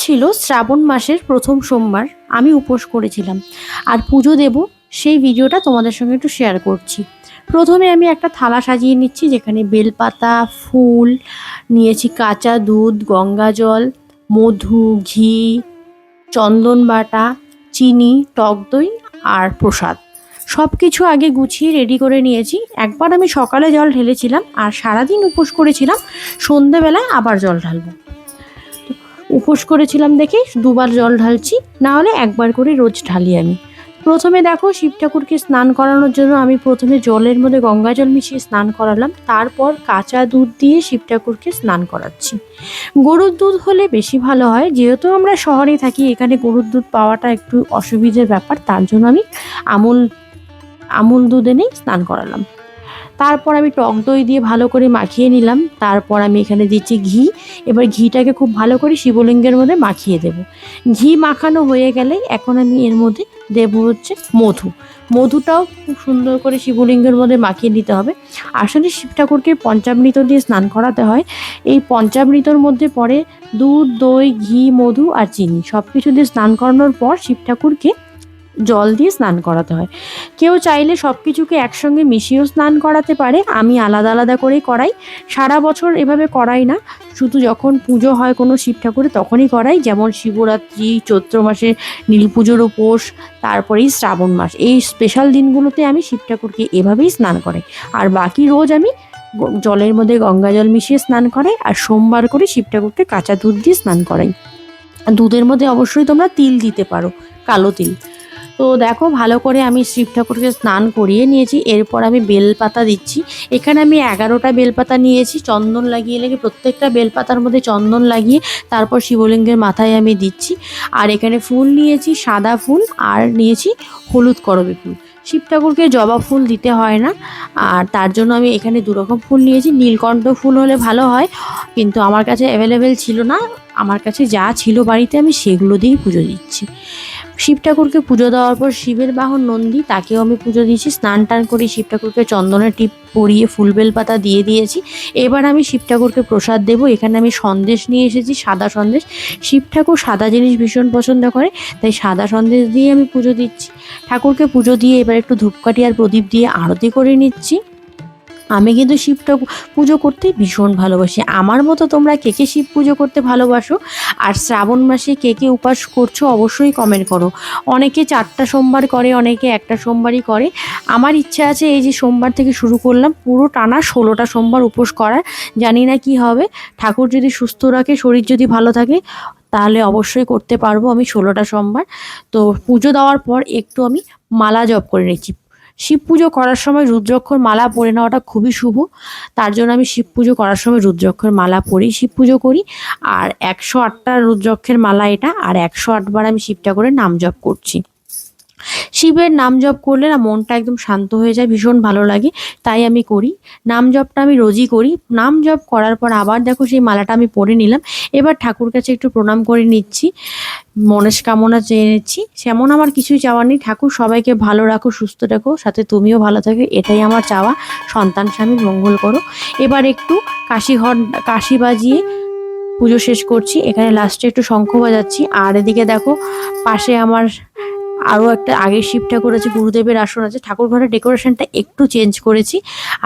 ছিল শ্রাবণ মাসের প্রথম সোমবার, আমি উপোস করেছিলাম আর পুজো দেব সেই ভিডিওটা তোমাদের সঙ্গে একটু শেয়ার করছি। প্রথমে আমি একটা থালা সাজিয়ে নিচ্ছি, যেখানে বেলপাতা, ফুল নিয়েছি, কাঁচা দুধ, গঙ্গা জল, মধু, ঘি, চন্দন বাটা, চিনি, টক দই আর প্রসাদ সব কিছু আগে গুছিয়ে রেডি করে নিয়েছি। একবার আমি সকালে জল ঢেলেছিলাম আর সারাদিন উপোস করেছিলাম, সন্ধেবেলায় আবার জল ঢালবো। উপোস করেছিলাম দেখে দুবার জল ঢালছি, না হলে একবার করে রোজ ঢালি আমি। প্রথমে দেখো শিব ঠাকুরকে স্নান করানোর জন্য আমি প্রথমে জলের মধ্যে গঙ্গা জল মিশিয়ে স্নান করালাম, তারপর কাঁচা দুধ দিয়ে শিব ঠাকুরকে স্নান করাচ্ছি। গরুর দুধ হলে বেশি ভালো হয়, যেহেতু আমরা শহরে থাকি, এখানে গরুর দুধ পাওয়াটা একটু অসুবিধার ব্যাপার, তার জন্য আমি আমুল দুধ এনেই স্নান করালাম। তারপর আমি টক দই দিয়ে ভালো করে মাখিয়ে নিলাম। তারপর আমি এখানে দিচ্ছি ঘি। এবার ঘিটাকে খুব ভালো করে শিবলিঙ্গের মধ্যে মাখিয়ে দেব। ঘি মাখানো হয়ে গেলে এখন আমি এর মধ্যে দেব হচ্ছে মধু। মধুটাও খুব সুন্দর করে শিবলিঙ্গের মধ্যে মাখিয়ে নিতে হবে। আসলে শিব ঠাকুরকে পঞ্চামৃত দিয়ে স্নান করাতে হয়। এই পঞ্চামৃতর মধ্যে পড়ে দুধ, দই, ঘি, মধু আর চিনি। সব কিছু দিয়ে স্নান করানোর পর শিব ঠাকুরকে জল দিয়ে স্নান করাতে হয়। কেউ চাইলে সব কিছুকে একসঙ্গে মিশিয়েও স্নান করাতে পারে, আমি আলাদা আলাদা করেই করাই। সারা বছর এভাবে করাই না, শুধু যখন পুজো হয় কোনো শিব ঠাকুরের তখনই করাই, যেমন শিবরাত্রি, চৈত্র মাসে নীল পুজোর উপোস, তারপরেই শ্রাবণ মাস, এই স্পেশাল দিনগুলোতে আমি শিব ঠাকুরকে এভাবেই স্নান করাই। আর বাকি রোজ আমি জলের মধ্যে গঙ্গা জল মিশিয়ে স্নান করাই, আর সোমবার করে শিব ঠাকুরকে কাঁচা দুধ দিয়ে স্নান করাই। দুধের মধ্যে অবশ্যই তোমরা তিল দিতে পারো, কালো তিল। তো দেখো ভালো করে আমি শিব ঠাকুরকে স্নান করিয়ে নিয়েছি। এরপর আমি বেলপাতা দিচ্ছি। এখানে আমি 11টা বেলপাতা নিয়েছি, চন্দন লাগিয়ে প্রত্যেকটা বেলপাতার মধ্যে চন্দন লাগিয়ে তারপর শিবলিঙ্গের মাথায় আমি দিচ্ছি। আর এখানে ফুল নিয়েছি, সাদা ফুল, আর নিয়েছি হলুদ করবী ফুল। শিব ঠাকুরকে জবা ফুল দিতে হয় না, আর তার জন্য আমি এখানে দুরকম ফুল নিয়েছি। নীলকণ্ঠ ফুল হলে ভালো হয়, কিন্তু আমার কাছে অ্যাভেলেবেল ছিল না। আমার কাছে যা ছিল বাড়িতে আমি সেগুলো দিয়েই পুজো দিচ্ছি। শিব ঠাকুরকে পুজো দেওয়ার পর শিবের বাহন নন্দী, তাকেও আমি পুজো দিয়েছি। স্নান টান করে শিব ঠাকুরকে চন্দনের টিপ পরিয়ে ফুল বেলপাতা দিয়ে দিয়েছি। এবার আমি শিব ঠাকুরকে প্রসাদ দেবো। এখানে আমি সন্দেশ নিয়ে এসেছি, সাদা সন্দেশ। শিব ঠাকুর সাদা জিনিস ভীষণ পছন্দ করে, তাই সাদা সন্দেশ দিয়ে আমি পুজো দিচ্ছি। ঠাকুরকে পুজো দিয়ে এবার একটু ধূপকাঠি আর প্রদীপ দিয়ে আরতি করে নিচ্ছি। আমি কিন্তু শিব পুজো করতে ভীষণ ভালোবাসি। আমার মতো তোমরা কে কে শিব পুজো করতে ভালোবাসো, আর শ্রাবণ মাসে কে কে উপাস করছো অবশ্যই কমেন্ট করো। অনেকে 4টা সোমবার করে, অনেকে একটা সোমবারই করে। আমার ইচ্ছা আছে এই যে সোমবার থেকে শুরু করলাম, পুরো টানা 16টা সোমবার উপোস করার। জানি না কি হবে, ঠাকুর যদি সুস্থ রাখে, শরীর যদি ভালো থাকে, তাহলে অবশ্যই করতে পারবো আমি 16টা সোমবার। তো পুজো দেওয়ার পর একটু আমি মালা জপ করে নিচ্ছি। শিব পুজো করার সময় রুদ্রাক্ষর মালা পরে নেওয়াটা খুবই শুভ, তার জন্য আমি শিব পুজো করার সময় রুদ্রাক্ষর মালা পরেই শিব পুজো করি। আর 108টা রুদ্রাক্ষের মালা এটা, আর 108 বার আমি শিব ঠাকুরের নাম জপ করছি। শিবের নাম জপ করলে না মনটা একদম শান্ত হয়ে যায়, ভীষণ ভালো লাগে, তাই আমি করি। নাম জপটা আমি রোজই করি। নাম জপ করার পর আবার দেখো সেই মালাটা আমি পরে নিলাম। এবার ঠাকুর কাছে একটু প্রণাম করে নিচ্ছি, মনস্কামনা চেয়ে নিচ্ছি। সেমন আমার কিছুই চাওয়ার নেই, ঠাকুর সবাইকে ভালো রাখো, সুস্থ রাখো, সাথে তুমিও ভালো থাকো, এটাই আমার চাওয়া। সন্তান স্বামীর মঙ্গল করো। এবার একটু কাশি বাজিয়ে পুজো শেষ করছি। এখানে লাস্টে একটু শঙ্খ বাজাচ্ছি। আর এদিকে দেখো পাশে আমার আরও একটা আগের শিব ঠাকুর আছে, গুরুদেবের আসন আছে। ঠাকুর ঘরের ডেকোরেশনটা একটু চেঞ্জ করেছি।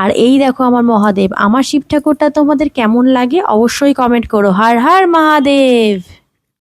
আর এই দেখো আমার মহাদেব। আমার শিব ঠাকুরটা তোমাদের কেমন লাগে অবশ্যই কমেন্ট করো। হর হর মহাদেব।